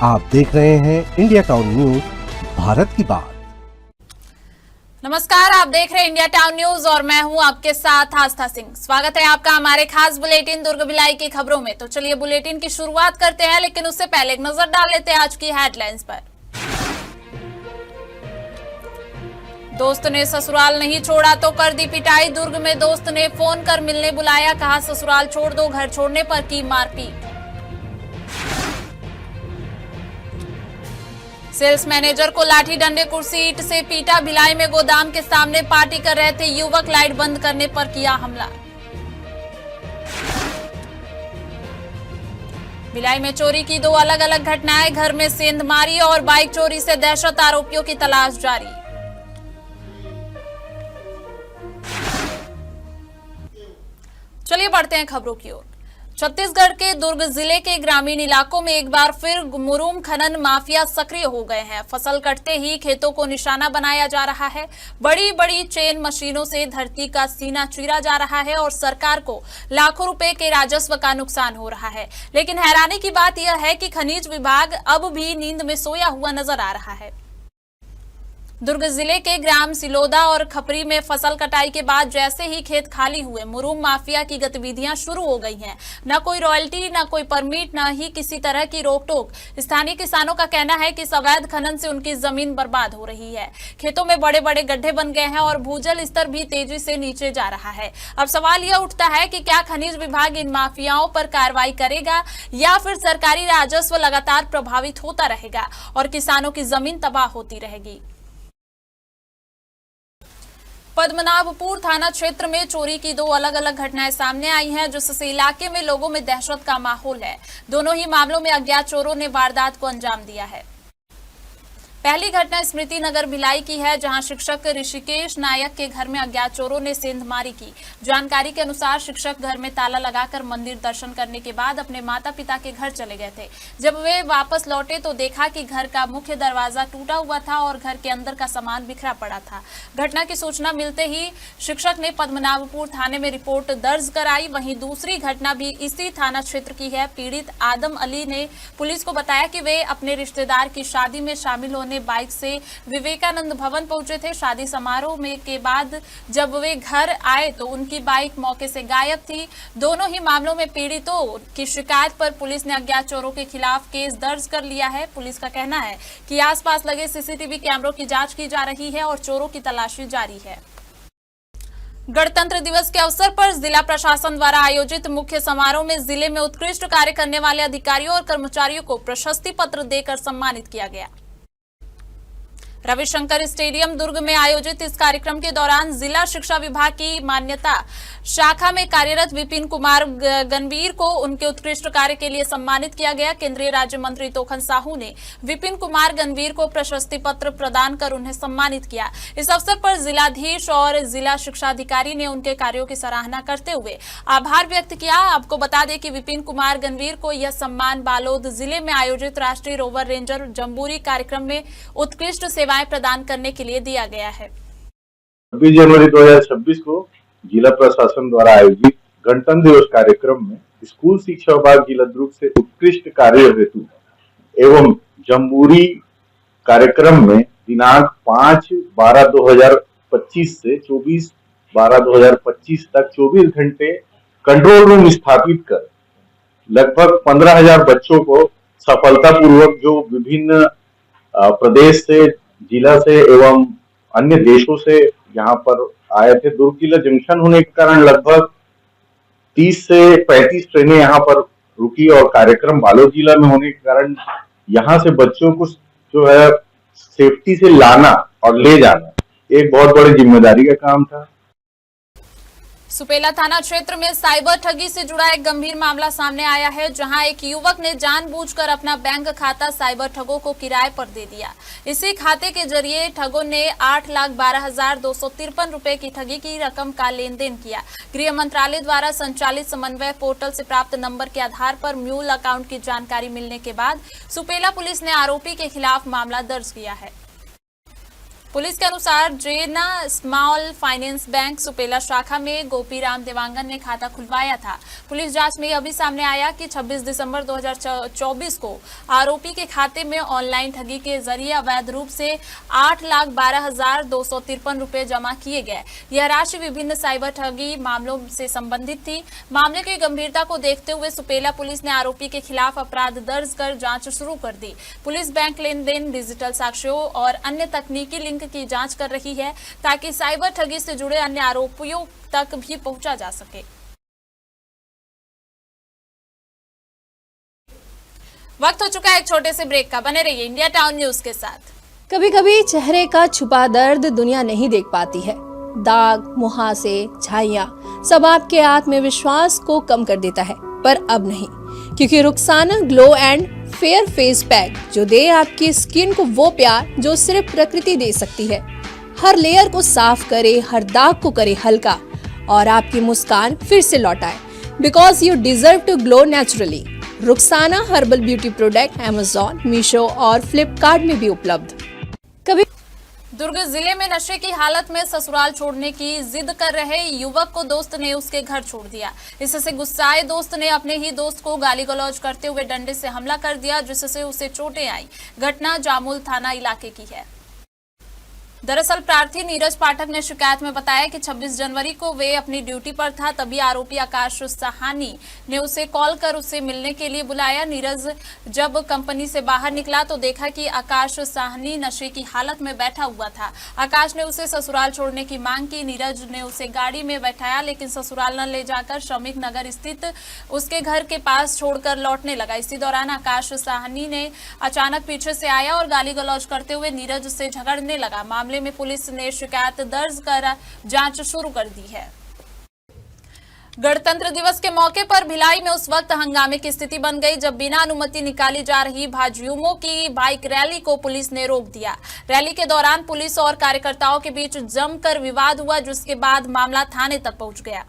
आप देख रहे हैं इंडिया टाउन न्यूज, भारत की बात। नमस्कार, आप देख रहे हैं इंडिया टाउन न्यूज और मैं हूं आपके साथ आस्था सिंह। स्वागत है आपका हमारे खास बुलेटिन दुर्ग भिलाई की खबरों में। तो चलिए बुलेटिन की शुरुआत करते हैं, लेकिन उससे पहले एक नजर डाल लेते हैं आज की हेडलाइंस पर। दोस्त ने ससुराल नहीं छोड़ा तो कर दी पिटाई। दुर्ग में दोस्त ने फोन कर मिलने बुलाया, कहा ससुराल छोड़ दो, घर छोड़ने पर की मारपीट। सेल्स मैनेजर को लाठी डंडे कुर्सी ईंट से पीटा। भिलाई में गोदाम के सामने पार्टी कर रहे थे युवक, लाइट बंद करने पर किया हमला। भिलाई में चोरी की दो अलग अलग घटनाएं, घर में सेंधमारी और बाइक चोरी से दहशत, आरोपियों की तलाश जारी। चलिए बढ़ते हैं खबरों की ओर। छत्तीसगढ़ के दुर्ग जिले के ग्रामीण इलाकों में एक बार फिर मुरूम खनन माफिया सक्रिय हो गए हैं। फसल कटते ही खेतों को निशाना बनाया जा रहा है। बड़ी बड़ी चेन मशीनों से धरती का सीना चीरा जा रहा है और सरकार को लाखों रुपए के राजस्व का नुकसान हो रहा है। लेकिन हैरानी की बात यह है कि खनिज विभाग अब भी नींद में सोया हुआ नजर आ रहा है। दुर्ग जिले के ग्राम सिलोदा और खपरी में फसल कटाई के बाद जैसे ही खेत खाली हुए, मुरूम माफिया की गतिविधियां शुरू हो गई हैं। न कोई रॉयल्टी, न कोई परमिट, न ही किसी तरह की रोक टोक। स्थानीय किसानों का कहना है कि अवैध खनन से उनकी जमीन बर्बाद हो रही है। खेतों में बड़े बड़े गड्ढे बन गए हैं और भूजल स्तर भी तेजी से नीचे जा रहा है। अब सवाल यह उठता है कि क्या खनिज विभाग इन माफियाओं पर कार्रवाई करेगा या फिर सरकारी राजस्व लगातार प्रभावित होता रहेगा और किसानों की जमीन तबाह होती रहेगी। पद्मनाभपुर थाना क्षेत्र में चोरी की दो अलग अलग घटनाएं सामने आई हैं, जिससे इलाके में लोगों में दहशत का माहौल है। दोनों ही मामलों में अज्ञात चोरों ने वारदात को अंजाम दिया है। पहली घटना स्मृति नगर भिलाई की है, जहां शिक्षक ऋषिकेश नायक के घर में अज्ञात चोरों ने सेंधमारी की। जानकारी के अनुसार शिक्षक घर में ताला लगाकर मंदिर दर्शन करने के बाद अपने माता पिता के घर चले गए थे। जब वे वापस लौटे तो देखा कि घर का मुख्य दरवाजा टूटा हुआ था और घर के अंदर का सामान बिखरा पड़ा था। घटना की सूचना मिलते ही शिक्षक ने पद्मनाभपुर थाने में रिपोर्ट दर्ज कराई। वहीं दूसरी घटना भी इसी थाना क्षेत्र की है। पीड़ित आदम अली ने पुलिस को बताया कि वे अपने रिश्तेदार की शादी में शामिल होने बाइक से विवेकानंद भवन पहुंचे थे। शादी समारोह में के बाद जब वे घर आए तो उनकी बाइक मौके से गायब थी। दोनों ही मामलों में पीड़ितों की शिकायत पर पुलिस ने अज्ञात चोरों के खिलाफ केस दर्ज कर लिया है। पुलिस का कहना है कि आसपास लगे सीसीटीवी कैमरों की जांच की जा रही है और चोरों की तलाशी जारी है। गणतंत्र दिवस के अवसर पर जिला प्रशासन द्वारा आयोजित मुख्य समारोह में जिले में उत्कृष्ट कार्य करने वाले अधिकारियों और कर्मचारियों को प्रशस्ति पत्र देकर सम्मानित किया गया। रविशंकर स्टेडियम दुर्ग में आयोजित इस कार्यक्रम के दौरान जिला शिक्षा विभाग की मान्यता शाखा में कार्यरत विपिन कुमार गणवीर को उनके उत्कृष्ट कार्य के लिए सम्मानित किया गया। केंद्रीय राज्य मंत्री तोखन साहू ने विपिन कुमार गणवीर को प्रशस्ति पत्र प्रदान कर उन्हें सम्मानित किया। इस अवसर पर जिलाधीश और जिला शिक्षा अधिकारी ने उनके कार्यों की सराहना करते हुए आभार व्यक्त किया। आपको बता दें कि विपिन कुमार गणवीर को यह सम्मान बालोद जिले में आयोजित राष्ट्रीय रोवर रेंजर जम्बूरी कार्यक्रम में उत्कृष्ट सेवाएं प्रदान करने के लिए दिया गया है। 26 जनवरी 2026 को जिला प्रशासन द्वारा आयोजित गणतंत्र दिवस कार्यक्रम में स्कूल शिक्षा विभाग जिला दुर्ग से उत्कृष्ट कार्य हेतु एवं जम्बूरी कार्यक्रम में दिनांक 5/12/2025 से 24/12/2025 तक 24 घंटे कंट्रोल रूम स्थापित कर लगभग 15,000 बच्चों को सफलतापूर्वक जो विभिन्न प्रदेश से, जिला से एवं अन्य देशों से यहाँ पर आए थे। दुर्ग जिला जंक्शन होने के कारण लगभग 30 से 35 ट्रेनें यहाँ पर रुकी और कार्यक्रम बालोद जिला में होने के कारण यहाँ से बच्चों को जो है सेफ्टी से लाना और ले जाना एक बहुत बड़ी जिम्मेदारी का काम था। सुपेला थाना क्षेत्र में साइबर ठगी से जुड़ा एक गंभीर मामला सामने आया है, जहां एक युवक ने जानबूझकर अपना बैंक खाता साइबर ठगों को किराए पर दे दिया। इसी खाते के जरिए ठगों ने 8,12,253 रुपए की ठगी की रकम का लेन देन किया। गृह मंत्रालय द्वारा संचालित समन्वय पोर्टल से प्राप्त नंबर के आधार पर म्यूल अकाउंट की जानकारी मिलने के बाद सुपेला पुलिस ने आरोपी के खिलाफ मामला दर्ज किया है। पुलिस के अनुसार जेना स्मॉल फाइनेंस बैंक सुपेला शाखा में गोपीराम देवांगन ने खाता खुलवाया था। पुलिस जांच में यह भी सामने आया कि 26 दिसंबर 2024 को आरोपी के खाते में ऑनलाइन ठगी के जरिए अवैध रूप से 8,12,253 रुपए जमा किए गए। यह राशि विभिन्न साइबर ठगी मामलों से संबंधित थी। मामले की गंभीरता को देखते हुए सुपेला पुलिस ने आरोपी के खिलाफ अपराध दर्ज कर जांच शुरू कर दी। पुलिस बैंक लेन देन, डिजिटल साक्ष्यों और अन्य तकनीकी लिंक की जांच कर रही है ताकि साइबर ठगी से जुड़े अन्य आरोपियों तक भी पहुंचा जा सके। वक्त हो चुका है एक छोटे से ब्रेक का। बने रहिए इंडिया टाउन न्यूज के साथ। कभी कभी चेहरे का छुपा दर्द दुनिया नहीं देख पाती है। दाग, मुहासे, झाइयां सब आपके आत्मविश्वास को कम कर देता है, पर अब नहीं, क्योंकि Rukhsana glow and fair face pack जो दे आपकी स्किन को वो प्यार जो सिर्फ प्रकृति दे सकती है। हर लेयर को साफ करे, हर दाग को करे हल्का और आपकी मुस्कान फिर से लौटाए। Because you deserve to glow naturally. Rukhsana herbal beauty product Amazon, Meesho और फ्लिपकार्ट में भी उपलब्ध। कभी दुर्ग जिले में नशे की हालत में ससुराल छोड़ने की जिद कर रहे युवक को दोस्त ने उसके घर छोड़ दिया। इससे गुस्साए दोस्त ने अपने ही दोस्त को गाली गलौज करते हुए डंडे से हमला कर दिया, जिससे उसे चोटें आई। घटना जामुल थाना इलाके की है। दरअसल प्रार्थी नीरज पाठक ने शिकायत में बताया कि 26 जनवरी को वे अपनी ड्यूटी पर था, तभी आरोपी आकाश साहनी ने उसे कॉल कर उससे मिलने के लिए बुलाया। नीरज जब कंपनी से बाहर निकला तो देखा कि आकाश साहनी नशे की हालत में बैठा हुआ था। आकाश ने उसे ससुराल छोड़ने की मांग की। नीरज ने उसे गाड़ी में बैठाया, लेकिन ससुराल न ले जाकर श्रमिक नगर स्थित उसके घर के पास छोड़कर लौटने लगा। इसी दौरान आकाश साहनी ने अचानक पीछे से आया और गाली गलौज करते हुए नीरज से झगड़ने लगा। मामले में पुलिस ने शिकायत दर्ज कर जांच शुरू कर दी है। गणतंत्र दिवस के मौके पर भिलाई में उस वक्त हंगामे की स्थिति बन गई जब बिना अनुमति निकाली जा रही भाजयुमो की बाइक रैली को पुलिस ने रोक दिया। रैली के दौरान पुलिस और कार्यकर्ताओं के बीच जमकर विवाद हुआ, जिसके बाद मामला थाने तक पहुंच गया।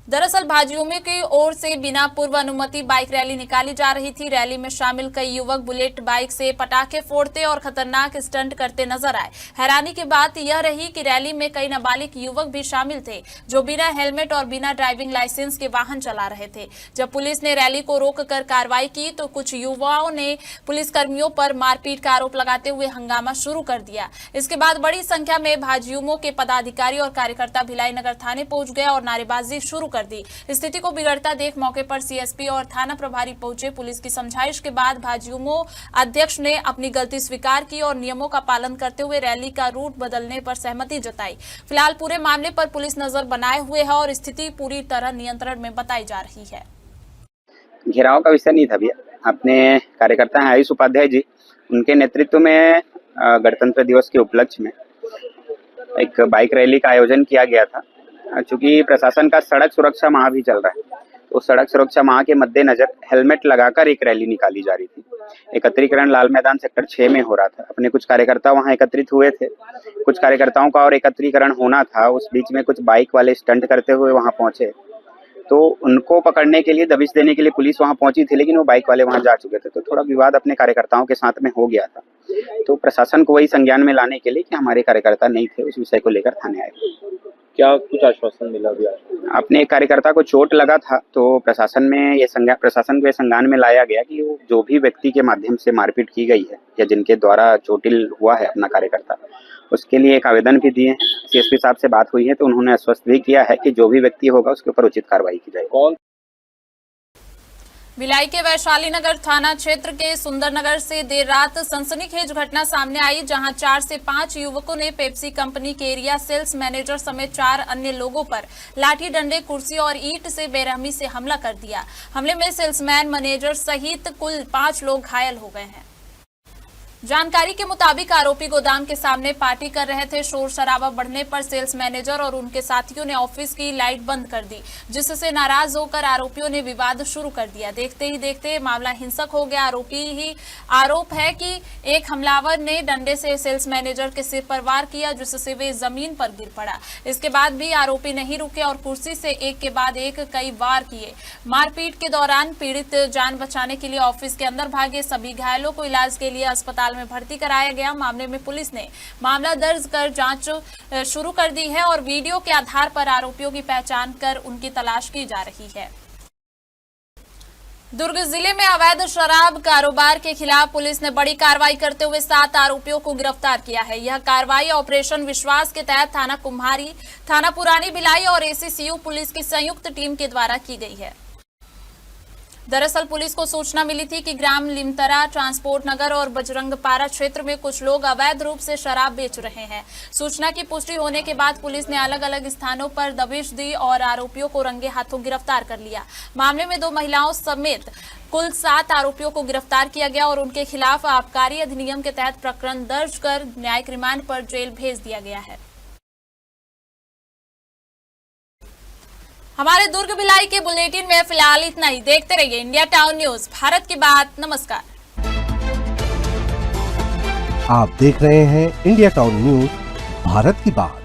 दरअसल भाजयुमो की ओर से बिना पूर्व अनुमति बाइक रैली निकाली जा रही थी। रैली में शामिल कई युवक बुलेट बाइक से पटाखे फोड़ते और खतरनाक स्टंट करते नजर आए। हैरानी की बात यह रही कि रैली में कई नाबालिग युवक भी शामिल थे जो बिना हेलमेट और बिना ड्राइविंग लाइसेंस के वाहन चला रहे थे। जब पुलिस ने रैली को रोककर कार्रवाई की तो कुछ युवाओं ने पुलिसकर्मियों पर मारपीट का आरोप लगाते हुए हंगामा शुरू कर दिया। इसके बाद बड़ी संख्या में भाजयुमो के पदाधिकारी और कार्यकर्ता भिलाई नगर थाने पहुंच गए और नारेबाजी शुरू कर दी। स्थिति को बिगड़ता देख मौके पर सीएसपी और थाना प्रभारी पहुंचे। पुलिस की समझाइश के बाद भाजयुमो अध्यक्ष ने अपनी गलती स्वीकार की और नियमों का पालन करते हुए रैली का रूट बदलने पर सहमति जताई। फिलहाल पूरे मामले पर पुलिस नजर बनाए हुए है और स्थिति पूरी तरह नियंत्रण में बताई जा रही है। घेराव का विषय नहीं था भैया। अपने कार्यकर्ता हैं आयुष उपाध्याय जी, उनके नेतृत्व में गणतंत्र दिवस के उपलक्ष्य में एक बाइक रैली का आयोजन किया गया था। चूंकि प्रशासन का सड़क सुरक्षा माह भी चल रहा है, तो सड़क सुरक्षा माह के मद्देनजर हेलमेट लगाकर एक रैली निकाली जा रही थी। एकत्रीकरण लाल मैदान सेक्टर 6 में हो रहा था। अपने कुछ कार्यकर्ता वहां एकत्रित हुए थे। कुछ कार्यकर्ताओं का और एकत्रीकरण होना था। उस बीच में कुछ बाइक वाले स्टंट करते हुए वहां पहुंचे, तो उनको पकड़ने के लिए, दबिश देने के लिए पुलिस वहां पहुंची थी, लेकिन वो बाइक वाले वहां जा चुके थे। तो थोड़ा विवाद अपने कार्यकर्ताओं के साथ में हो गया था। तो प्रशासन को वही संज्ञान में लाने के लिए कि हमारे कार्यकर्ता नहीं थे, उस विषय को लेकर थाने आए। क्या कुछ आश्वासन मिला भी? अपने एक कार्यकर्ता को चोट लगा था, तो प्रशासन को ये संज्ञान में लाया गया कि जो भी व्यक्ति के माध्यम से मारपीट की गई है या जिनके द्वारा चोटिल हुआ है अपना कार्यकर्ता, उसके लिए एक आवेदन भी दिए। सीएसपी साहब से बात हुई है तो उन्होंने आश्वस्त भी किया है कि जो भी व्यक्ति होगा उसके ऊपर उचित कार्रवाई की जाएगी। कौन? भिलाई के वैशाली नगर थाना क्षेत्र के सुंदरनगर से देर रात सनसनीखेज घटना सामने आई, जहां 4 से 5 युवकों ने पेप्सी कंपनी के एरिया सेल्स मैनेजर समेत 4 अन्य लोगों पर लाठी डंडे, कुर्सी और ईंट से बेरहमी से हमला कर दिया। हमले में सेल्समैन, मैनेजर सहित कुल 5 लोग घायल हो गए हैं। जानकारी के मुताबिक आरोपी गोदाम के सामने पार्टी कर रहे थे। शोर शराबा बढ़ने पर सेल्स मैनेजर और उनके साथियों ने ऑफिस की लाइट बंद कर दी, जिससे नाराज होकर आरोपियों ने विवाद शुरू कर दिया। देखते ही देखते मामला हिंसक हो गया। आरोप है कि एक हमलावर ने डंडे से सेल्स मैनेजर के सिर पर वार किया, जिससे वे जमीन पर गिर पड़ा। इसके बाद भी आरोपी नहीं रुके और कुर्सी से एक के बाद एक कई वार किए। मारपीट के दौरान पीड़ित जान बचाने के लिए ऑफिस के अंदर भागे। सभी घायलों को इलाज के लिए अस्पताल अस्पताल में भर्ती कराया गया। मामले में पुलिस ने मामला दर्ज कर जांच शुरू कर दी है और वीडियो के आधार पर आरोपियों की पहचान कर उनकी तलाश की जा रही है। दुर्ग जिले में अवैध शराब कारोबार के खिलाफ पुलिस ने बड़ी कार्रवाई करते हुए 7 आरोपियों को गिरफ्तार किया है। यह कार्रवाई ऑपरेशन विश्वास के तहत थाना कुम्हारी, थाना पुरानी भिलाई और एसीसीयू पुलिस की संयुक्त टीम के द्वारा की गई है। दरअसल पुलिस को सूचना मिली थी कि ग्राम लिमतरा, ट्रांसपोर्ट नगर और बजरंगपारा क्षेत्र में कुछ लोग अवैध रूप से शराब बेच रहे हैं। सूचना की पुष्टि होने के बाद पुलिस ने अलग अलग स्थानों पर दबिश दी और आरोपियों को रंगे हाथों गिरफ्तार कर लिया। मामले में 2 महिलाओं समेत कुल 7 आरोपियों को गिरफ्तार किया गया और उनके खिलाफ आबकारी अधिनियम के तहत प्रकरण दर्ज कर न्यायिक रिमांड पर जेल भेज दिया गया है। हमारे दुर्ग भिलाई के बुलेटिन में फिलहाल इतना ही। देखते रहिए इंडिया टाउन न्यूज, भारत की बात। नमस्कार। आप देख रहे हैं इंडिया टाउन न्यूज, भारत की बात।